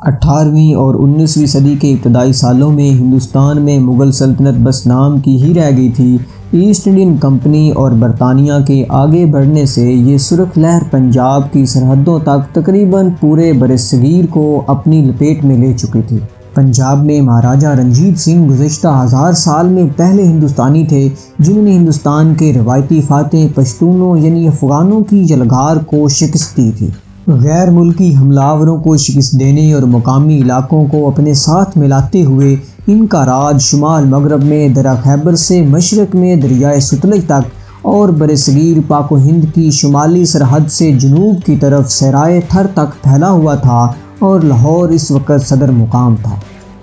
18ویں اور 19ویں صدی کے ابتدائی سالوں میں ہندوستان میں مغل سلطنت بس نام کی ہی رہ گئی تھی۔ ایسٹ انڈین کمپنی اور برطانیہ کے آگے بڑھنے سے یہ سرخ لہر پنجاب کی سرحدوں تک تقریباً پورے برصغیر کو اپنی لپیٹ میں لے چکی تھی۔ پنجاب میں مہاراجہ رنجیت سنگھ گزشتہ 1000 سال میں پہلے ہندوستانی تھے جنہوں نے ہندوستان کے روایتی فاتح پشتونوں یعنی افغانوں کی یلغار کو شکست دی تھی۔ غیر ملکی حملہ آوروں کو شکست دینے اور مقامی علاقوں کو اپنے ساتھ ملاتے ہوئے ان کا راج شمال مغرب میں درہ خیبر سے مشرق میں دریائے ستلج تک اور برصغیر پاک و ہند کی شمالی سرحد سے جنوب کی طرف صحرائے تھر تک پھیلا ہوا تھا اور لاہور اس وقت صدر مقام تھا۔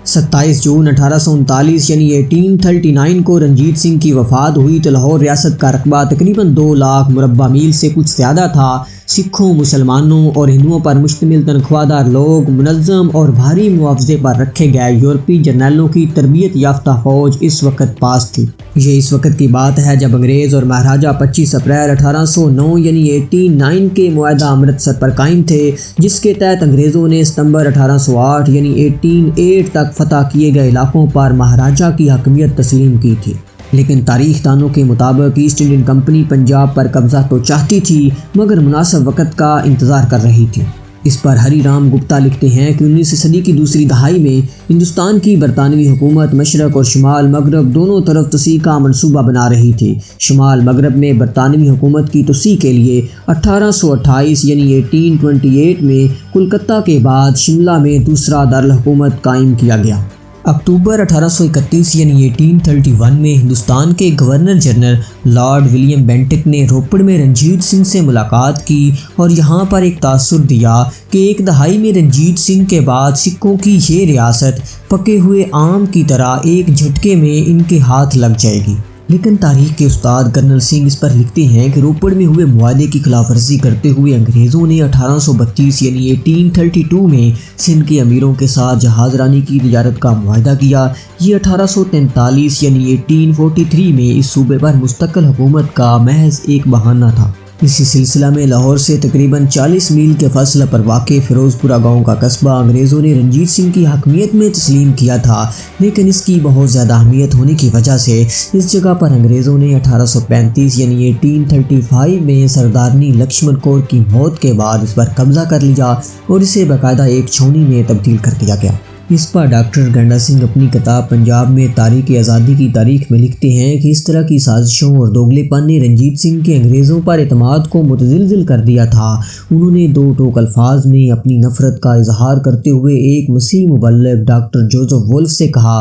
27 جون 1839 یعنی 1839 کو رنجیت سنگھ کی وفات ہوئی تو لاہور ریاست کا رقبہ تقریباً 2 لاکھ مربع میل سے کچھ زیادہ تھا۔ سکھوں، مسلمانوں اور ہندوؤں پر مشتمل تنخواہ دار لوگ منظم اور بھاری معاوضے پر رکھے گئے یورپی جرنیلوں کی تربیت یافتہ فوج اس وقت پاس تھی۔ یہ اس وقت کی بات ہے جب انگریز اور مہاراجہ 25 اپریل 1809 یعنی 1809 کے معاہدہ امرتسر پر قائم تھے، جس کے تحت انگریزوں نے ستمبر 1808 یعنی 1808 تک فتح کیے گئے علاقوں پر مہاراجہ کی حاکمیت تسلیم کی تھی۔ لیکن تاریخ دانوں کے مطابق ایسٹ انڈین کمپنی پنجاب پر قبضہ تو چاہتی تھی مگر مناسب وقت کا انتظار کر رہی تھی۔ اس پر ہری رام گپتا لکھتے ہیں کہ 19ویں صدی کی دوسری دہائی میں ہندوستان کی برطانوی حکومت مشرق اور شمال مغرب دونوں طرف توسیع کا منصوبہ بنا رہی تھی۔ شمال مغرب میں برطانوی حکومت کی توسیع کے لیے 1828 یعنی 1828 میں کلکتہ کے بعد شملہ میں دوسرا دارالحکومت قائم کیا گیا۔ اکتوبر 1831 یعنی 1831 میں ہندوستان کے گورنر جنرل لارڈ ولیم بینٹک نے روپڑ میں رنجیت سنگھ سے ملاقات کی اور یہاں پر ایک تاثر دیا کہ ایک دہائی میں رنجیت سنگھ کے بعد سکھوں کی یہ ریاست پکے ہوئے آم کی طرح ایک جھٹکے میں ان کے ہاتھ لگ جائے گی۔ لیکن تاریخ کے استاد کرنل سنگھ اس پر لکھتے ہیں کہ روپڑ میں ہوئے معاہدے کی خلاف ورزی کرتے ہوئے انگریزوں نے 1832 یعنی 1832 میں سندھ کے امیروں کے ساتھ جہاز رانی کی تجارت کا معاہدہ کیا۔ یہ 1843 یعنی 1843 میں اس صوبے پر مستقل حکومت کا محض ایک بہانہ تھا۔ اسی سلسلہ میں لاہور سے تقریباً 40 میل کے فاصلے پر واقع فیروز پورہ گاؤں کا قصبہ انگریزوں نے رنجیت سنگھ کی حاکمیت میں تسلیم کیا تھا، لیکن اس کی بہت زیادہ اہمیت ہونے کی وجہ سے اس جگہ پر انگریزوں نے 1835 یعنی 1835 میں سردارنی لکشمن کور کی موت کے بعد اس پر قبضہ کر لیا اور اسے باقاعدہ ایک چھاؤنی میں تبدیل کر دیا گیا۔ اس پر ڈاکٹر گنڈا سنگھ اپنی کتاب پنجاب میں تاریخ آزادی کی تاریخ میں لکھتے ہیں کہ اس طرح کی سازشوں اور دوگلے پن نے رنجیت سنگھ کے انگریزوں پر اعتماد کو متزلزل کر دیا تھا۔ انہوں نے 2 ٹوک الفاظ میں اپنی نفرت کا اظہار کرتے ہوئے ایک مسیح مبلغ ڈاکٹر جوزف وولف سے کہا،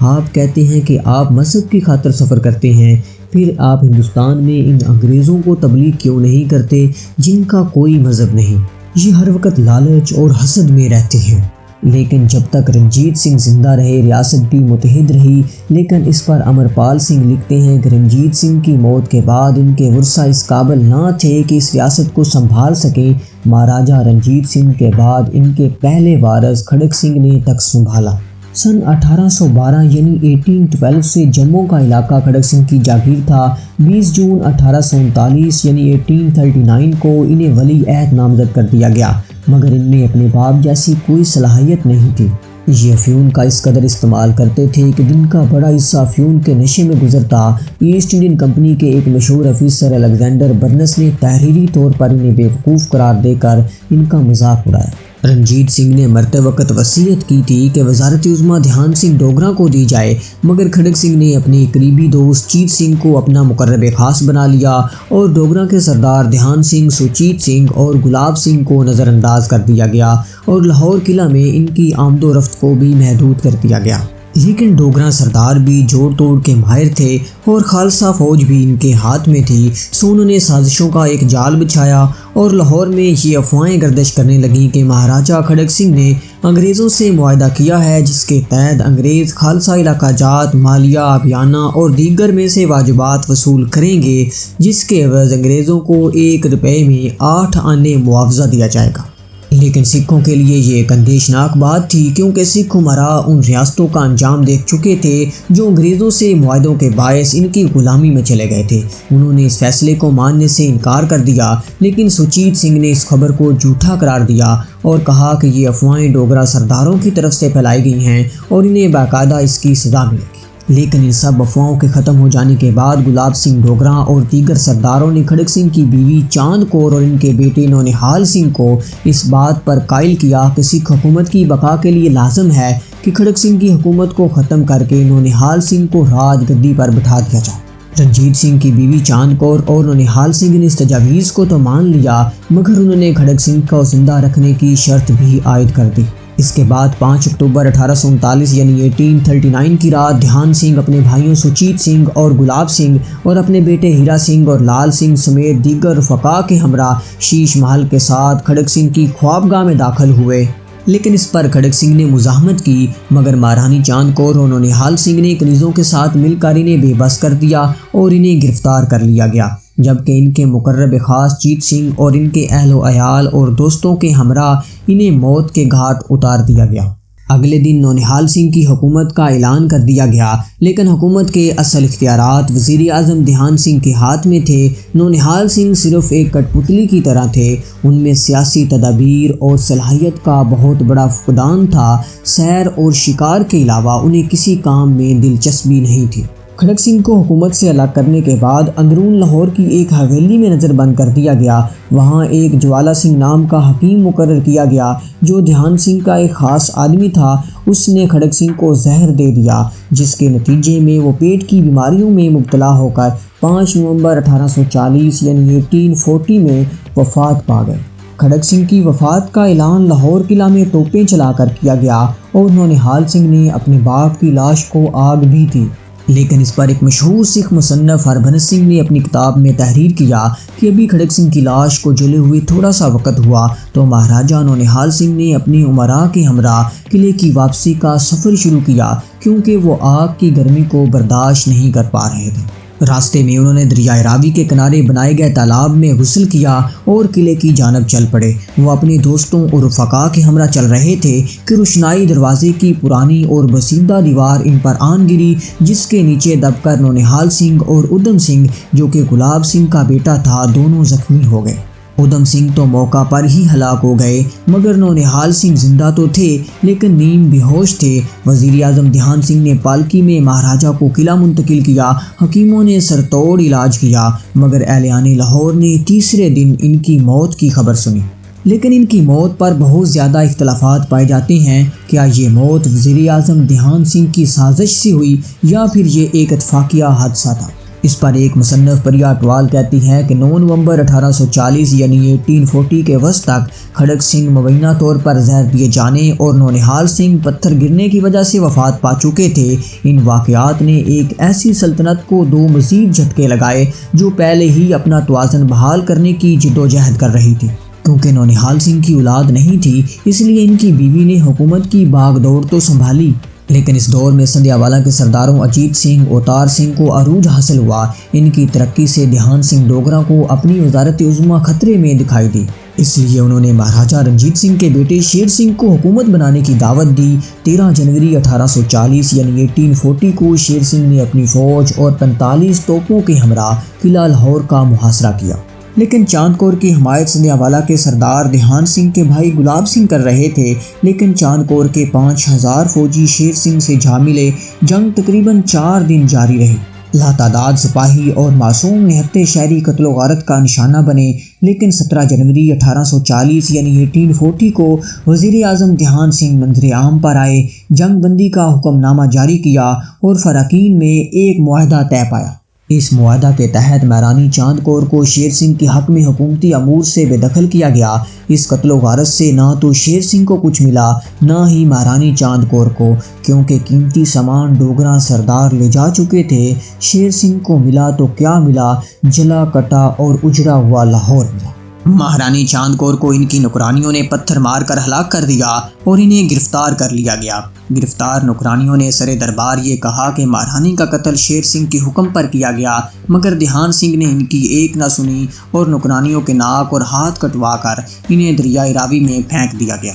آپ کہتے ہیں کہ آپ مذہب کی خاطر سفر کرتے ہیں، پھر آپ ہندوستان میں ان انگریزوں کو تبلیغ کیوں نہیں کرتے جن کا کوئی مذہب نہیں؟ یہ ہر وقت لالچ اور حسد میں رہتے ہیں۔ لیکن جب تک رنجیت سنگھ زندہ رہے ریاست بھی متحد رہی، لیکن اس پر امرپال سنگھ لکھتے ہیں کہ رنجیت سنگھ کی موت کے بعد ان کے ورثہ اس قابل نہ تھے کہ اس ریاست کو سنبھال سکیں۔ مہاراجہ رنجیت سنگھ کے بعد ان کے پہلے وارث کھڑک سنگھ نے تخت سنبھالا۔ سن 1812 یعنی 1812 سے جموں کا علاقہ کھڑک سنگھ کی جاگیر تھا۔ 20 جون 1839 یعنی 1839 کو انہیں ولی عہد نامزد کر دیا گیا، مگر ان میں اپنے باپ جیسی کوئی صلاحیت نہیں تھی۔ یہ افیون کا اس قدر استعمال کرتے تھے کہ دن کا بڑا حصہ افیون کے نشے میں گزرتا۔ ایسٹ انڈین کمپنی کے ایک مشہور افیسر الیگزینڈر برنس نے تحریری طور پر انہیں بیوقوف قرار دے کر ان کا مذاق اڑایا۔ رنجیت سنگھ نے مرتے وقت وصیت کی تھی کہ وزارت عظمیٰ دھیان سنگھ ڈوگرہ کو دی جائے، مگر کھڑک سنگھ نے اپنے قریبی دوست چیت سنگھ کو اپنا مقرب خاص بنا لیا اور ڈوگرہ کے سردار دھیان سنگھ، سوچیت سنگھ اور گلاب سنگھ کو نظر انداز کر دیا گیا اور لاہور قلعہ میں ان کی آمد و رفت کو بھی محدود کر دیا گیا۔ لیکن ڈوگرہ سردار بھی جوڑ توڑ کے ماہر تھے اور خالصہ فوج بھی ان کے ہاتھ میں تھی، سو انہوں نے سازشوں کا ایک جال بچھایا اور لاہور میں یہ افواہیں گردش کرنے لگیں کہ مہاراجہ کھڑک سنگھ نے انگریزوں سے معاہدہ کیا ہے جس کے تحت انگریز خالصہ علاقہ جات، مالیہ، آبیانہ اور دیگر میں سے واجبات وصول کریں گے، جس کے عوض انگریزوں کو 1 روپے میں 8 آنے معاوضہ دیا جائے گا۔ لیکن سکھوں کے لیے یہ ایک اندیشناک بات تھی، کیونکہ سکھ امراء ان ریاستوں کا انجام دیکھ چکے تھے جو انگریزوں سے معاہدوں کے باعث ان کی غلامی میں چلے گئے تھے۔ انہوں نے اس فیصلے کو ماننے سے انکار کر دیا، لیکن سوچیت سنگھ نے اس خبر کو جھوٹا قرار دیا اور کہا کہ یہ افواہیں ڈوگرا سرداروں کی طرف سے پھیلائی گئی ہیں اور انہیں باقاعدہ اس کی سزا ملے گی۔ لیکن ان سب افواہوں کے ختم ہو جانے کے بعد گلاب سنگھ ڈوگرا اور دیگر سرداروں نے کھڑک سنگھ کی بیوی چاند کور اور ان کے بیٹے نونہال سنگھ کو اس بات پر قائل کیا کہ سکھ حکومت کی بقا کے لیے لازم ہے کہ کھڑک سنگھ کی حکومت کو ختم کر کے نونہال سنگھ کو راج گدی پر بٹھا دیا جائے۔ رنجیت سنگھ کی بیوی چاند کور اور نونہال سنگھ نے اس تجاویز کو تو مان لیا، مگر انہوں نے کھڑک سنگھ کو زندہ رکھنے کی شرط بھی عائد کر دی۔ اس کے بعد 5 اکتوبر 1839 یعنی 1839 کی رات دھیان سنگھ اپنے بھائیوں سوچیت سنگھ اور گلاب سنگھ اور اپنے بیٹے ہیرا سنگھ اور لال سنگھ سمیت دیگر رفقا کے ہمراہ شیش محل کے ساتھ کھڑک سنگھ کی خوابگاہ میں داخل ہوئے، لیکن اس پر کھڑک سنگھ نے مزاحمت کی، مگر مہارانی چاند کور اور نونہال سنگھ نے کنیزوں کے ساتھ مل کر انہیں بے بس کر دیا اور انہیں گرفتار کر لیا گیا، جبکہ ان کے مقرب خاص جیت سنگھ اور ان کے اہل و عیال اور دوستوں کے ہمراہ انہیں موت کے گھاٹ اتار دیا گیا۔ اگلے دن نونہال سنگھ کی حکومت کا اعلان کر دیا گیا، لیکن حکومت کے اصل اختیارات وزیر اعظم دھیان سنگھ کے ہاتھ میں تھے۔ نونہال سنگھ صرف ایک کٹ پتلی کی طرح تھے، ان میں سیاسی تدابیر اور صلاحیت کا بہت بڑا فقدان تھا۔ سیر اور شکار کے علاوہ انہیں کسی کام میں دلچسپی نہیں تھی۔ کھڑک سنگھ کو حکومت سے الگ کرنے کے بعد اندرون لاہور کی ایک حویلی میں نظر بند کر دیا گیا۔ وہاں ایک جوالا سنگھ نام کا حکیم مقرر کیا گیا جو دھیان سنگھ کا ایک خاص آدمی تھا۔ اس نے کھڑک سنگھ کو زہر دے دیا، جس کے نتیجے میں وہ پیٹ کی بیماریوں میں مبتلا ہو کر 5 نومبر 1840 یعنی 1840 میں وفات پا گئے۔ کھڑک سنگھ کی وفات کا اعلان لاہور قلعہ میں توپیں چلا کر کیا گیا اور نونہال سنگھ نے اپنے باپ کی لاش کو آگ بھی دی، لیکن اس پر ایک مشہور سکھ مصنف ہربھنس سنگھ نے اپنی کتاب میں تحریر کیا کہ ابھی کھڑک سنگھ کی لاش کو جلے ہوئے تھوڑا سا وقت ہوا تو مہاراجہ نونہال سنگھ نے اپنی امراء کے ہمراہ قلعے کی واپسی کا سفر شروع کیا، کیونکہ وہ آگ کی گرمی کو برداشت نہیں کر پا رہے تھے۔ راستے میں انہوں نے دریائے راوی کے کنارے بنائے گئے تالاب میں غسل کیا اور قلعے کی جانب چل پڑے۔ وہ اپنے دوستوں اور رفقا کے ہمراہ چل رہے تھے کہ روشنائی دروازے کی پرانی اور بسیدہ دیوار ان پر آن گری، جس کے نیچے دب کر نونہال سنگھ اور ادھم سنگھ جو کہ گلاب سنگھ کا بیٹا تھا دونوں زخمی ہو گئے۔ ادھم سنگھ تو موقع پر ہی ہلاک ہو گئے، مگر نونہال سنگھ زندہ تو تھے لیکن نیم بے ہوش تھے۔ وزیر اعظم دھیان سنگھ نے پالکی میں مہاراجہ کو قلعہ منتقل کیا۔ حکیموں نے سر توڑ علاج کیا، مگر اہلِ لاہور نے تیسرے دن ان کی موت کی خبر سنی۔ لیکن ان کی موت پر بہت زیادہ اختلافات پائے جاتے ہیں۔ کیا یہ موت وزیر اعظم دھیان سنگھ کی سازش سے ہوئی یا پھر یہ ایک اتفاقیہ حادثہ تھا؟ اس پر ایک مصنف پریا اٹوال کہتی ہے کہ 9 نومبر 1840 یعنی 1840 کے وسط تک کھڑک سنگھ مبینہ طور پر زہر دیے جانے اور نونہال سنگھ پتھر گرنے کی وجہ سے وفات پا چکے تھے۔ ان واقعات نے ایک ایسی سلطنت کو 2 مزید جھٹکے لگائے جو پہلے ہی اپنا توازن بحال کرنے کی جدوجہد کر رہی تھی۔ کیونکہ نونہال سنگھ کی اولاد نہیں تھی، اس لیے ان کی بیوی نے حکومت کی باغ دوڑ تو سنبھالی، لیکن اس دور میں سندھیا والا کے سرداروں اجیت سنگھ اوتار سنگھ کو عروج حاصل ہوا۔ ان کی ترقی سے دھیان سنگھ ڈوگرا کو اپنی وزارت عظمیٰ خطرے میں دکھائی دی، اس لیے انہوں نے مہاراجہ رنجیت سنگھ کے بیٹے شیر سنگھ کو حکومت بنانے کی دعوت دی۔ 13 جنوری 1840 یعنی 1840 کو شیر سنگھ نے اپنی فوج اور 45 توپوں کے ہمراہ قلعہ لاہور کا محاصرہ کیا، لیکن چاند کور کی حمایت سندھیا والا کے سردار دھیان سنگھ کے بھائی گلاب سنگھ کر رہے تھے، لیکن چاند کور کے 5000 فوجی شیر سنگھ سے جا ملے۔ جنگ تقریباً 4 دن جاری رہی۔ لاتعداد سپاہی اور معصوم نہتے شہری قتل و غارت کا نشانہ بنے، لیکن 17 جنوری 1840 یعنی 1840 کو وزیر اعظم دھیان سنگھ منظر عام پر آئے، جنگ بندی کا حکم نامہ جاری کیا اور فراقین میں ایک معاہدہ طے پایا۔ اس معاہدہ کے تحت مہارانی چاند کور کو شیر سنگھ کے حق میں حکومتی امور سے بے دخل کیا گیا۔ اس قتل و غارت سے نہ تو شیر سنگھ کو کچھ ملا نہ ہی مہارانی چاند کور کو، کیونکہ قیمتی سامان ڈوگرا سردار لے جا چکے تھے۔ شیر سنگھ کو ملا تو کیا ملا، جلا کٹا اور اجڑا ہوا لاہور ملا۔ مہارانی چاند کور کو ان کی نوکرانیوں نے پتھر مار کر ہلاک کر دیا اور انہیں گرفتار کر لیا گیا۔ گرفتار نوکرانیوں نے سر دربار یہ کہا کہ مہارانی کا قتل شیر سنگھ کے حکم پر کیا گیا، مگر دھیان سنگھ نے ان کی ایک نہ سنی اور نوکرانیوں کے ناک اور ہاتھ کٹوا کر انہیں دریائے راوی میں پھینک دیا گیا۔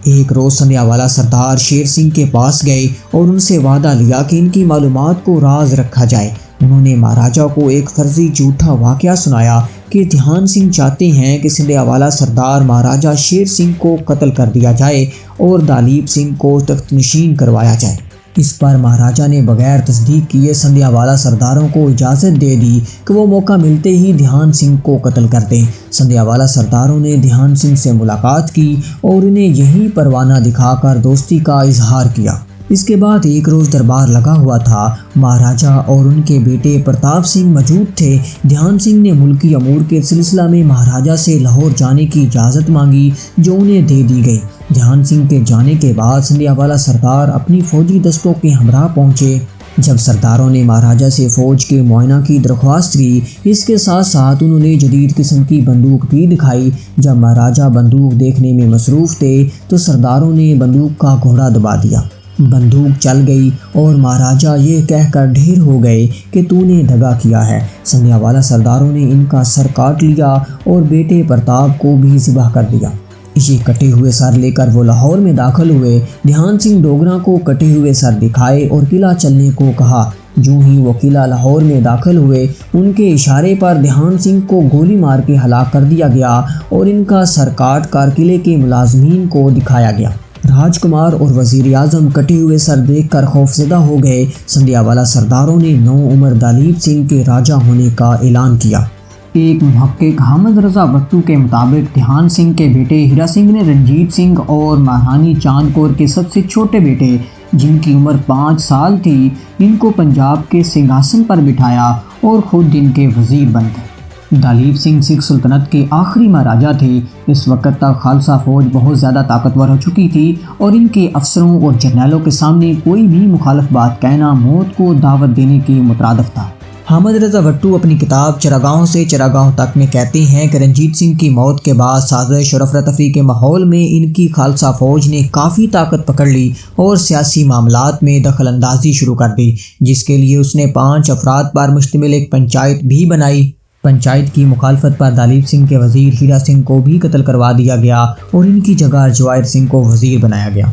ایک روز سندھیا والا سردار شیر سنگھ کے پاس گئے اور ان سے وعدہ لیا کہ ان کی معلومات کو راز رکھا جائے۔ انہوں نے مہاراجا کو ایک فرضی جھوٹا واقعہ سنایا کہ دھیان سنگھ چاہتے ہیں کہ سندھیا والا سردار مہاراجا شیر سنگھ کو قتل کر دیا جائے اور دالیپ سنگھ کو تخت نشین کروایا جائے۔ اس پر مہاراجا نے بغیر تصدیق کیے سندھیا والا سرداروں کو اجازت دے دی کہ وہ موقع ملتے ہی دھیان سنگھ کو قتل کر دیں۔ سندھیا والا سرداروں نے دھیان سنگھ سے ملاقات کی اور انہیں یہی پروانہ دکھا کر دوستی کا اظہار کیا۔ اس کے بعد ایک روز دربار لگا ہوا تھا۔ مہاراجا اور ان کے بیٹے پرتاپ سنگھ موجود تھے۔ دھیان سنگھ نے ملکی امور کے سلسلہ میں مہاراجا سے لاہور جانے کی اجازت مانگی، جو انہیں دے دی گئی۔ دھیان سنگھ کے جانے کے بعد سندھیا والا سردار اپنی فوجی دستوں کے ہمراہ پہنچے۔ جب سرداروں نے مہاراجا سے فوج کے معائنہ کی درخواست کی، اس کے ساتھ ساتھ انہوں نے جدید قسم کی بندوق بھی دکھائی۔ جب مہاراجا بندوق دیکھنے میں مصروف تھے تو سرداروں نے بندوق کا گھوڑا دبا دیا۔ بندوق چل گئی اور مہاراجا یہ کہہ کر ڈھیر ہو گئے کہ تو نے دغا کیا ہے۔ سندھیا والا سرداروں نے ان کا سر کاٹ لیا اور بیٹے پرتاپ کو بھی ذبح کر دیا۔ یہ کٹے ہوئے سر لے کر وہ لاہور میں داخل ہوئے۔ دھیان سنگھ ڈوگرا کو کٹے ہوئے سر دکھائے اور قلعہ چلنے کو کہا۔ جو ہی وہ قلعہ لاہور میں داخل ہوئے، ان کے اشارے پر دھیان سنگھ کو گولی مار کے ہلاک کر دیا گیا اور ان کا سر کاٹ کر قلعے کے ملازمین کو دکھایا گیا۔ راج کمار اور وزیر اعظم کٹے ہوئے سر دیکھ کر خوفزدہ ہو گئے۔ سندھیا والا سرداروں نے نو عمر دالیپ سنگھ کے راجہ ہونے کا اعلان کیا۔ ایک محقق حامد رضا بٹو کے مطابق دھیان سنگھ کے بیٹے ہیرا سنگھ نے رنجیت سنگھ اور مہارانی چاند کور کے سب سے چھوٹے بیٹے، جن کی عمر 5 سال تھی، ان کو پنجاب کے سنگھاسن پر بٹھایا اور خود ان کے وزیر بن گئے۔ دالیپ سنگھ سکھ سلطنت کے آخری مہاراجا تھے۔ اس وقت تک خالصہ فوج بہت زیادہ طاقتور ہو چکی تھی اور ان کے افسروں اور جرنیلوں کے سامنے کوئی بھی مخالف بات کہنا موت کو دعوت دینے کے مترادف تھا۔ حامد رضا بٹو اپنی کتاب چراگاہوں سے چراگاہوں تک میں کہتے ہیں کہ رنجیت سنگھ کی موت کے بعد سازش اور افراتفری کے ماحول میں ان کی خالصہ فوج نے کافی طاقت پکڑ لی اور سیاسی معاملات میں دخل اندازی شروع کر دی، جس کے لیے اس نے 5 افراد پر مشتمل ایک پنچایت بھی بنائی۔ پنچایت کی مخالفت پر دالیپ سنگھ کے وزیر ہیرا سنگھ کو بھی قتل کروا دیا گیا اور ان کی جگہ جواہر سنگھ کو وزیر بنایا گیا۔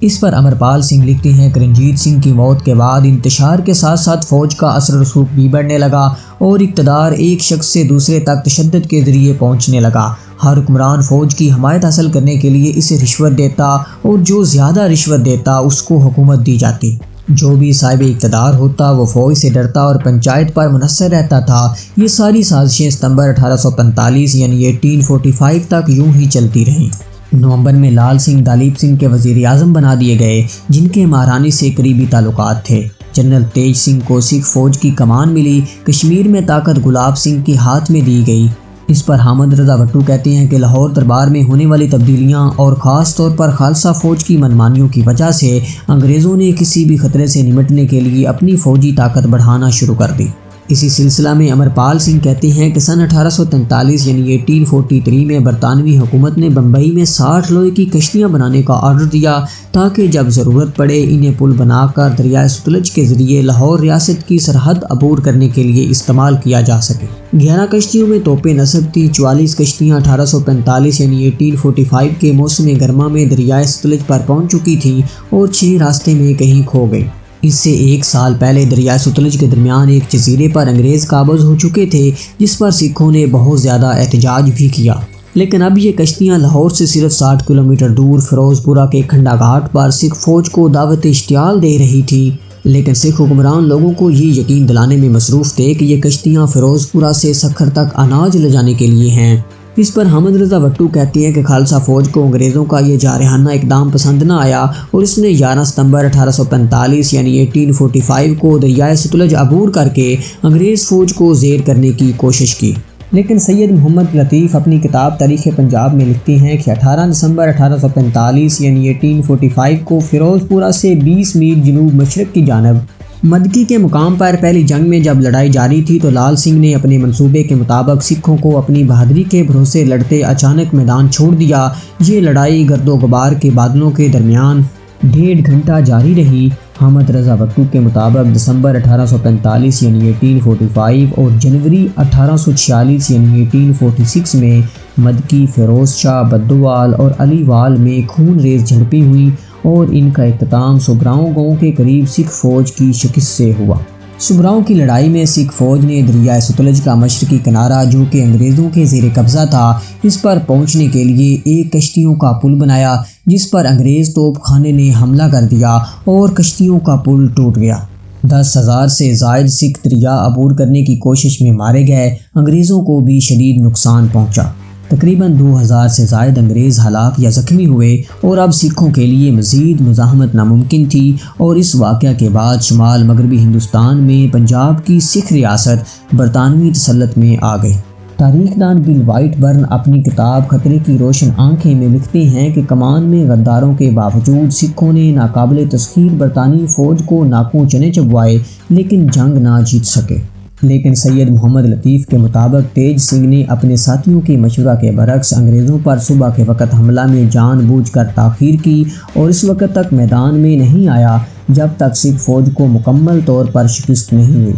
اس پر امرپال سنگھ لکھتے ہیں کہ رنجیت سنگھ کی موت کے بعد انتشار کے ساتھ ساتھ فوج کا اثر و رسوخ بھی بڑھنے لگا اور اقتدار ایک شخص سے دوسرے تک تشدد کے ذریعے پہنچنے لگا۔ ہر حکمران فوج کی حمایت حاصل کرنے کے لیے اسے رشوت دیتا اور جو زیادہ رشوت دیتا اس کو حکومت دی جاتی۔ جو بھی صاحب اقتدار ہوتا وہ فوج سے ڈرتا اور پنچایت پر منحصر رہتا تھا۔ یہ ساری سازشیں ستمبر 1845 یعنی 1845 تک یوں ہی چلتی رہیں۔ نومبر میں لال سنگھ دالیپ سنگھ کے وزیر اعظم بنا دیے گئے، جن کے مہارانی سے قریبی تعلقات تھے۔ جنرل تیج سنگھ کو سکھ فوج کی کمان ملی۔ کشمیر میں طاقت گلاب سنگھ کے ہاتھ میں دی گئی۔ اس پر حامد رضا بٹو کہتے ہیں کہ لاہور دربار میں ہونے والی تبدیلیاں اور خاص طور پر خالصہ فوج کی منمانیوں کی وجہ سے انگریزوں نے کسی بھی خطرے سے نمٹنے کے لیے اپنی فوجی طاقت بڑھانا شروع کر دی۔ اسی سلسلہ میں امرپال سنگھ کہتے ہیں کہ سن 1843 یعنی 1843 میں برطانوی حکومت نے بمبئی میں 60 لوہے کی کشتیاں بنانے کا آرڈر دیا تاکہ جب ضرورت پڑے انہیں پل بنا کر دریائے ستلج کے ذریعے لاہور ریاست کی سرحد عبور کرنے کے لیے استعمال کیا جا سکے۔ 11 کشتیوں میں توپیں نصب تھی۔ 44 کشتیاں 1845 یعنی 1845 کے موسم گرما میں دریائے ستلج پر پہنچ چکی تھیں اور 6 راستے میں کہیں کھو گئی۔ اس سے 1 سال پہلے دریائے ستلج کے درمیان ایک جزیرے پر انگریز قابض ہو چکے تھے، جس پر سکھوں نے بہت زیادہ احتجاج بھی کیا۔ لیکن اب یہ کشتیاں لاہور سے صرف 60 کلومیٹر دور فیروز پورہ کے کھنڈا گھاٹ پر سکھ فوج کو دعوت اشتعال دے رہی تھی۔ لیکن سکھ حکمران لوگوں کو یہ یقین دلانے میں مصروف تھے کہ یہ کشتیاں فیروز پورہ سے سکھر تک اناج لے جانے کے لیے ہیں۔ اس پر حامد رضا بٹو کہتے ہیں کہ خالصہ فوج کو انگریزوں کا یہ جارحانہ اقدام پسند نہ آیا اور اس نے 11 ستمبر 1845 یعنی 1845 کو دریائے ستلج عبور کر کے انگریز فوج کو زیر کرنے کی کوشش کی۔ لیکن سید محمد لطیف اپنی کتاب تاریخ پنجاب میں لکھتے ہیں کہ 18 دسمبر 1845 یعنی 1845 کو فیروز پورہ سے 20 میل جنوب مشرق کی جانب مدکی کے مقام پر پہلی جنگ میں جب لڑائی جاری تھی تو لال سنگھ نے اپنے منصوبے کے مطابق سکھوں کو اپنی بہادری کے بھروسے لڑتے اچانک میدان چھوڑ دیا۔ یہ لڑائی گرد و غبار کے بادلوں کے درمیان 1.5 گھنٹہ جاری رہی۔ حامد رضا بھٹو کے مطابق دسمبر 1845 یعنی 1845 اور جنوری 1846 یعنی 1846 میں مدکی، فیروز شاہ، بدوال اور علی وال میں خون ریز جھڑپیں ہوئیں اور ان کا اختتام سبراؤں گاؤں کے قریب سکھ فوج کی شکست سے ہوا۔ سبراؤں کی لڑائی میں سکھ فوج نے دریائے ستلج کا مشرقی کنارہ جو کہ انگریزوں کے زیر قبضہ تھا، اس پر پہنچنے کے لیے ایک کشتیوں کا پل بنایا جس پر انگریز توپ خانے نے حملہ کر دیا اور کشتیوں کا پل ٹوٹ گیا۔ 10,000 سے زائد سکھ دریا عبور کرنے کی کوشش میں مارے گئے۔ انگریزوں کو بھی شدید نقصان پہنچا۔ تقریباً 2,000 سے زائد انگریز ہلاک یا زخمی ہوئے اور اب سکھوں کے لیے مزید مزاحمت ناممکن تھی، اور اس واقعہ کے بعد شمال مغربی ہندوستان میں پنجاب کی سکھ ریاست برطانوی تسلط میں آ گئی۔ تاریخ دان بل وائٹ برن اپنی کتاب خطرے کی روشن آنکھیں میں لکھتے ہیں کہ کمان میں غداروں کے باوجود سکھوں نے ناقابل تسخیر برطانوی فوج کو ناکوں چنے چبوائے لیکن جنگ نہ جیت سکے۔ لیکن سید محمد لطیف کے مطابق تیج سنگھ نے اپنے ساتھیوں کے مشورہ کے برعکس انگریزوں پر صبح کے وقت حملہ میں جان بوجھ کر تاخیر کی اور اس وقت تک میدان میں نہیں آیا جب تک سکھ فوج کو مکمل طور پر شکست نہیں ہوئی۔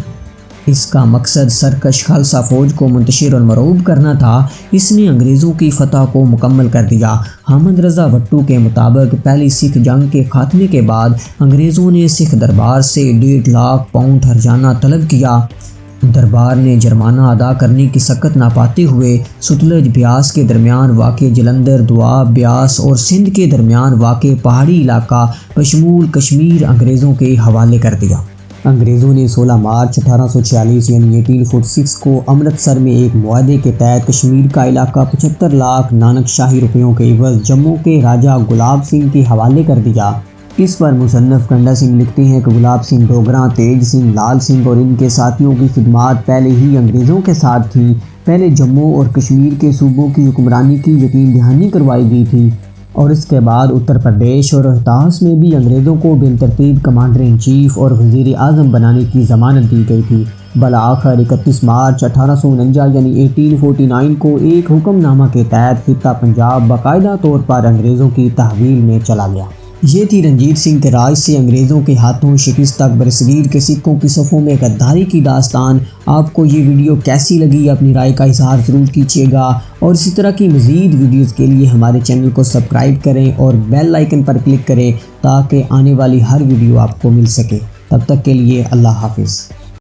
اس کا مقصد سرکش خالصہ فوج کو منتشر اور مرعوب کرنا تھا۔ اس نے انگریزوں کی فتح کو مکمل کر دیا۔ حامد رضا بھٹو کے مطابق پہلی سکھ جنگ کے خاتمے کے بعد انگریزوں نے سکھ دربار سے 1.5 لاکھ پاؤنڈ ہرجانہ طلب کیا۔ دربار نے جرمانہ ادا کرنے کی سکت نہ پاتے ہوئے ستلج بیاس کے درمیان واقع جلندر، دواب، بیاس اور سندھ کے درمیان واقع پہاڑی علاقہ بشمول کشمیر انگریزوں کے حوالے کر دیا۔ انگریزوں نے 16 مارچ 1846 یعنی 1846 کو امرتسر میں ایک معاہدے کے تحت کشمیر کا علاقہ 75 لاکھ نانک شاہی روپیوں کے عوض جموں کے راجہ گلاب سنگھ کے حوالے کر دیا۔ اس پر مصنف کنڈا سنگھ لکھتے ہیں کہ گلاب سنگھ ڈوگراں، تیج سنگھ، لال سنگھ اور ان کے ساتھیوں کی خدمات پہلے ہی انگریزوں کے ساتھ تھیں۔ پہلے جموں اور کشمیر کے صوبوں کی حکمرانی کی یقین دہانی کروائی گئی تھی اور اس کے بعد اتر پردیش اور روہتاس میں بھی انگریزوں کو بالترتیب کمانڈر ان چیف اور وزیر اعظم بنانے کی ضمانت دی گئی تھی۔ بالآخر 31 مارچ 1849 یعنی 1849 کو ایک حکم نامہ کے تحت خطہ پنجاب باقاعدہ طور پر انگریزوں کی تحویل میں چلا گیا۔ یہ تھی رنجیت سنگھ کے راج سے انگریزوں کے ہاتھوں شکست تک برصغیر کے سکھوں کی صفوں میں غداری کی داستان۔ آپ کو یہ ویڈیو کیسی لگی؟ اپنی رائے کا اظہار ضرور کیجیے گا، اور اسی طرح کی مزید ویڈیوز کے لیے ہمارے چینل کو سبسکرائب کریں اور بیل آئیکن پر کلک کریں تاکہ آنے والی ہر ویڈیو آپ کو مل سکے۔ تب تک کے لیے اللہ حافظ۔